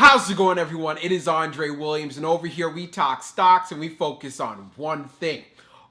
How's it going, everyone? It is Andre Williams, and over here we talk stocks and we focus on one thing.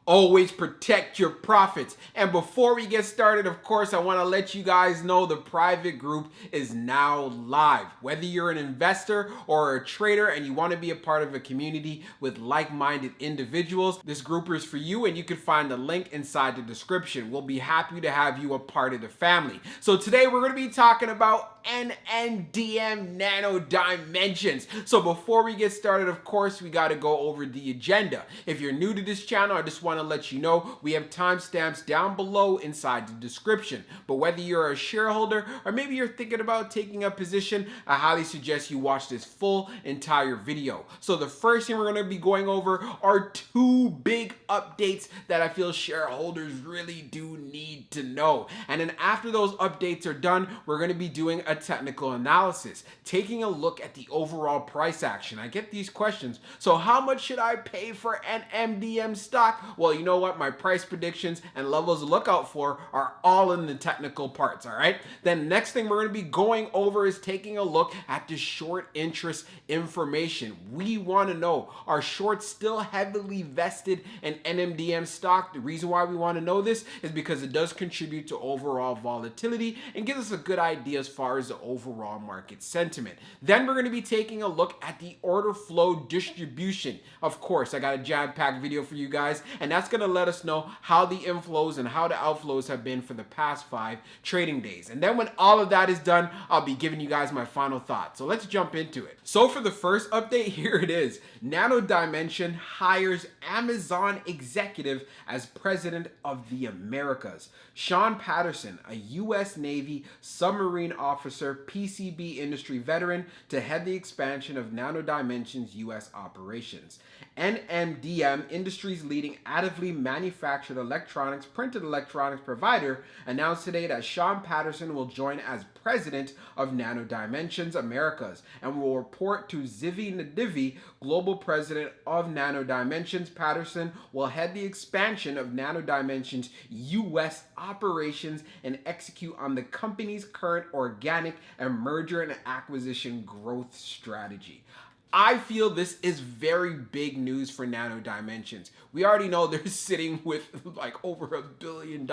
Always protect your profits. And before we get started, of course, I want to let you guys know the private group is now live. Whether you're an investor or a trader and you want to be a part of a community with like-minded individuals, this group is for you, and you can find the link inside the description. We'll be happy to have you a part of the family. So today we're going to be talking about NNDM nano dimensions. So before we get started, of course, we got to go over the agenda. If you're new to this channel, I just want to let you know we have timestamps down below inside the description. But whether you're a shareholder or maybe you're thinking about taking a position, I highly suggest you watch this full entire video. So the first thing we're going to be going over are two big updates that I feel shareholders really do need to know. And then after those updates are done, we're going to be doing a technical analysis, taking a look at the overall price action. I get these questions. So how much should I pay for NNDM stock? Well, you know what? My price predictions and levels to look out for are all in the technical parts, all right? Then next thing we're going to be going over is taking a look at the short interest information. We want to know, are shorts still heavily vested in NNDM stock? The reason why we want to know this is because it does contribute to overall volatility and gives us a good idea as far as the overall market sentiment. Then we're going to be taking a look at the order flow distribution. Of course, I got a jam-packed video for you guys, and that's going to let us know how the inflows and how the outflows have been for the past 5 trading days. And then when all of that is done, I'll be giving you guys my final thoughts. So let's jump into it. So for the first update, here it is. Nano Dimension hires Amazon executive as president of the Americas. Sean Patterson, a U.S. Navy submarine officer, PCB industry veteran, to head the expansion of Nano Dimension's U.S. operations. NNDM, industry's leading additively manufactured electronics, printed electronics provider, announced today that Sean Patterson will join as president of Nano Dimensions Americas and will report to Zivi Nadivi, global president of Nano Dimensions. Patterson will head the expansion of Nano Dimensions U.S. operations and execute on the company's current organic and merger and acquisition growth strategy. I feel this is very big news for Nano Dimensions. We already know they're sitting with like over $1 billion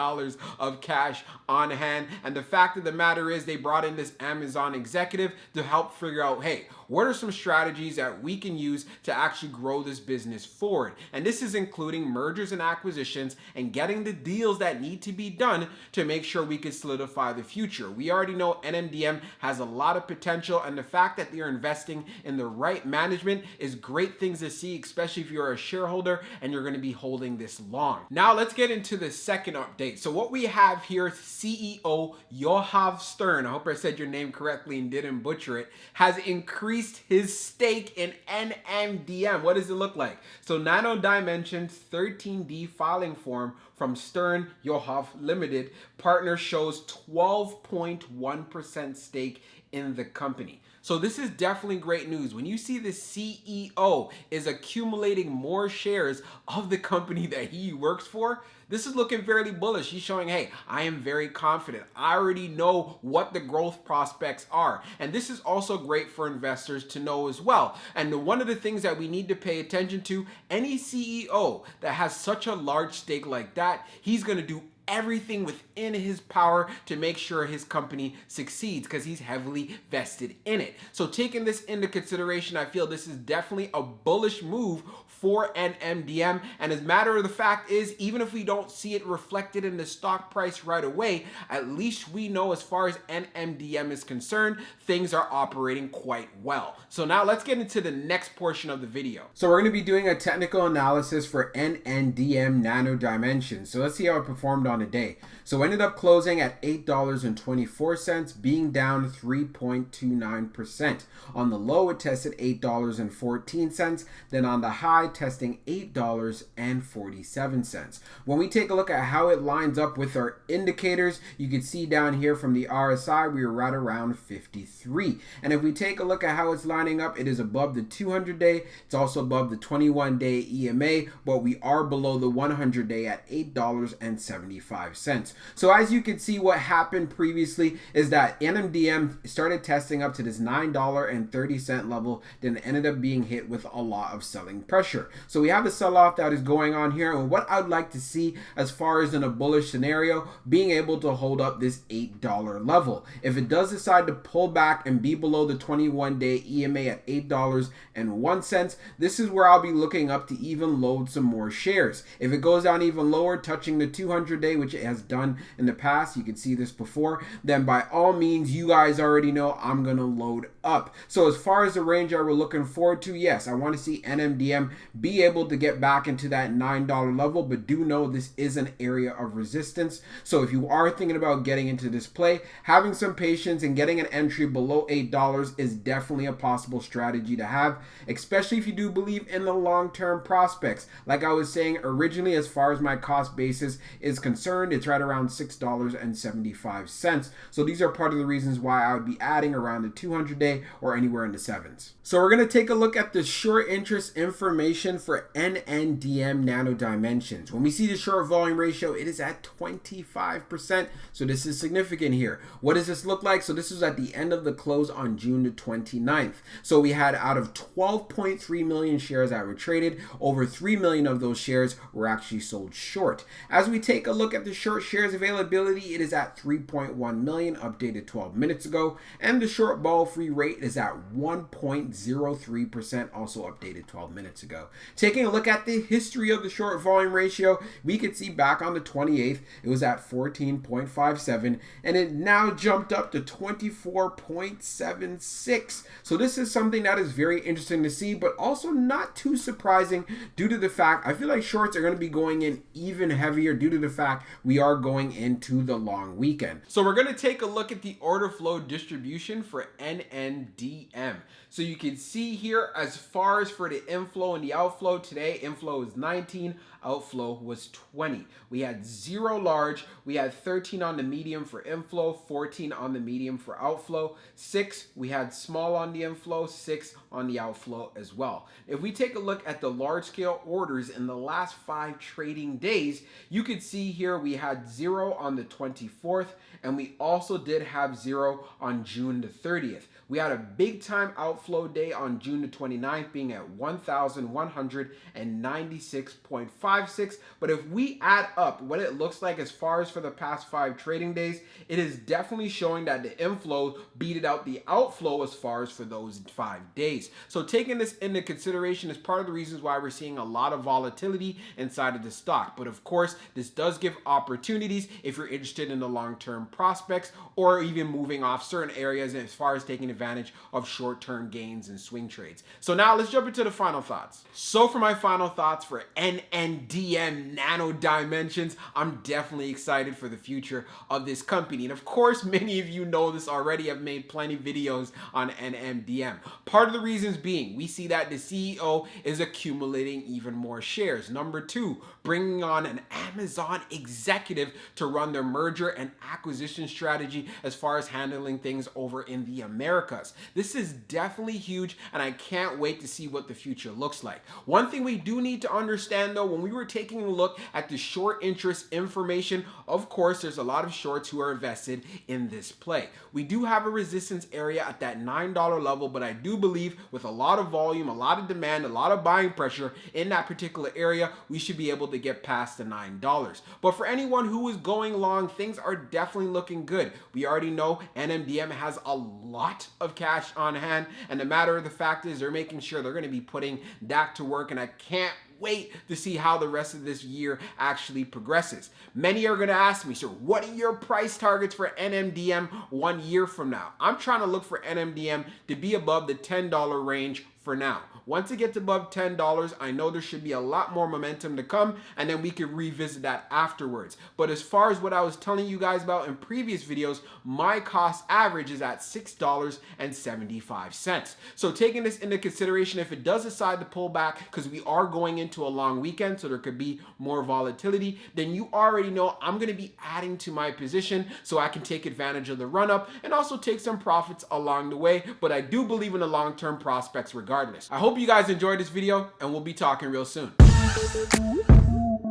of cash on hand. And the fact of the matter is they brought in this Amazon executive to help figure out, hey, what are some strategies that we can use to actually grow this business forward? And this is including mergers and acquisitions and getting the deals that need to be done to make sure we can solidify the future. We already know NNDM has a lot of potential, and the fact that they're investing in the right management is great things to see, especially if you're a shareholder and you're going to be holding this long. Now let's get into the second update. So what we have here, CEO Yoav Stern, I hope I said your name correctly and didn't butcher it, has increased his stake in NNDM. What does it look like? So Nano Dimensions 13D filing form from Stern Yoav Limited partner shows 12.1% stake in the company. So this is definitely great news. When you see the CEO is accumulating more shares of the company that he works for, this is looking fairly bullish. He's showing, hey, I am very confident. I already know what the growth prospects are. And this is also great for investors to know as well. And one of the things that we need to pay attention to, any CEO that has such a large stake like that, he's going to do everything within his power to make sure his company succeeds because he's heavily vested in it. So taking this into consideration, I feel this is definitely a bullish move for NNDM. And as a matter of the fact is, even if we don't see it reflected in the stock price right away, at least we know as far as NNDM is concerned, things are operating quite well. So now let's get into the next portion of the video. So we're going to be doing a technical analysis for NNDM Nano Dimensions. So let's see how it performed on a day. So ended up closing at $8.24, being down 3.29%. On the low, it tested $8.14. Then on the high, testing $8.47. When we take a look at how it lines up with our indicators, you can see down here from the RSI, we were right around 53. And if we take a look at how it's lining up, it is above the 200-day. It's also above the 21-day EMA, but we are below the 100-day at $8.75. $1.75. So as you can see, what happened previously is that NNDM started testing up to this $9.30 level, then ended up being hit with a lot of selling pressure. So we have a sell-off that is going on here, and what I'd like to see as far as in a bullish scenario, being able to hold up this $8 level. If it does decide to pull back and be below the 21-day EMA at $8.01, this is where I'll be looking up to even load some more shares. If it goes down even lower, touching the 200-day, which it has done in the past, you can see this before, then by all means, you guys already know I'm going to load up. So as far as the range I was looking forward to, yes, I want to see NNDM be able to get back into that $9 level, but do know this is an area of resistance. So if you are thinking about getting into this play, having some patience and getting an entry below $8 is definitely a possible strategy to have, especially if you do believe in the long-term prospects. Like I was saying originally, as far as my cost basis is concerned, it's right around $6.75. So these are part of the reasons why I would be adding around the 200-day or anywhere in the sevens. So we're going to take a look at the short interest information for NNDM nanodimensions. When we see the short volume ratio, it is at 25%. So this is significant here. What does this look like? So this is at the end of the close on June the 29th. So we had out of 12.3 million shares that were traded, over 3 million of those shares were actually sold short. As we take a look at the short shares availability, it is at 3.1 million, updated 12 minutes ago, and the short ball free rate is at 1.03%, also updated 12 minutes ago. Taking a look at the history of the short volume ratio, we could see back on the 28th, it was at 14.57, and it now jumped up to 24.76. So this is something that is very interesting to see, but also not too surprising due to the fact I feel like shorts are going to be going in even heavier due to the fact we are going into the long weekend. So we're going to take a look at the order flow distribution for NNDM. So you can see here, as far as for the inflow and the outflow, today inflow is 19, outflow was 20. We had 0 large, we had 13 on the medium for inflow, 14 on the medium for outflow, 6 we had small on the inflow, 6 on the outflow as well. If we take a look at the large scale orders in the last 5 trading days, you could see here we had 0 on the 24th, and we also did have 0 on June the 30th. We had a big time outflow day on June the 29th being at 1,196.56. But if we add up what it looks like as far as for the past 5 trading days, it is definitely showing that the inflow beated out the outflow as far as for those 5 days. So taking this into consideration is part of the reasons why we're seeing a lot of volatility inside of the stock. But of course, this does give opportunities if you're interested in the long-term prospects or even moving off certain areas as far as taking advantage of short-term gains and swing trades. So now let's jump into the final thoughts. So for my final thoughts for NNDM nanodimensions, I'm definitely excited for the future of this company. And of course, many of you know this already. I've made plenty of videos on NNDM. Part of the reasons being, we see that the CEO is accumulating even more shares. Number 2, bringing on an Amazon executive to run their merger and acquisition strategy as far as handling things over in the Americas. This is definitely huge, and I can't wait to see what the future looks like. One thing we do need to understand though, when we were taking a look at the short interest information, of course, there's a lot of shorts who are invested in this play. We do have a resistance area at that $9 level, but I do believe with a lot of volume, a lot of demand, a lot of buying pressure in that particular area, we should be able to get past the $9. But for anyone who is going long, things are definitely looking good. We already know NNDM has a lot of cash on hand, and the matter of the fact is they're making sure they're going to be putting that to work, and I can't wait to see how the rest of this year actually progresses. Many are going to ask me, so what are your price targets for NNDM 1 year from now? I'm trying to look for NNDM to be above the $10 range for now. Once it gets above $10, I know there should be a lot more momentum to come, and then we can revisit that afterwards. But as far as what I was telling you guys about in previous videos, my cost average is at $6.75. So taking this into consideration, if it does decide to pull back, because we are going into a long weekend, so there could be more volatility, then you already know I'm going to be adding to my position so I can take advantage of the run up and also take some profits along the way. But I do believe in the long-term prospects regardless. I hope you guys enjoyed this video, and we'll be talking real soon.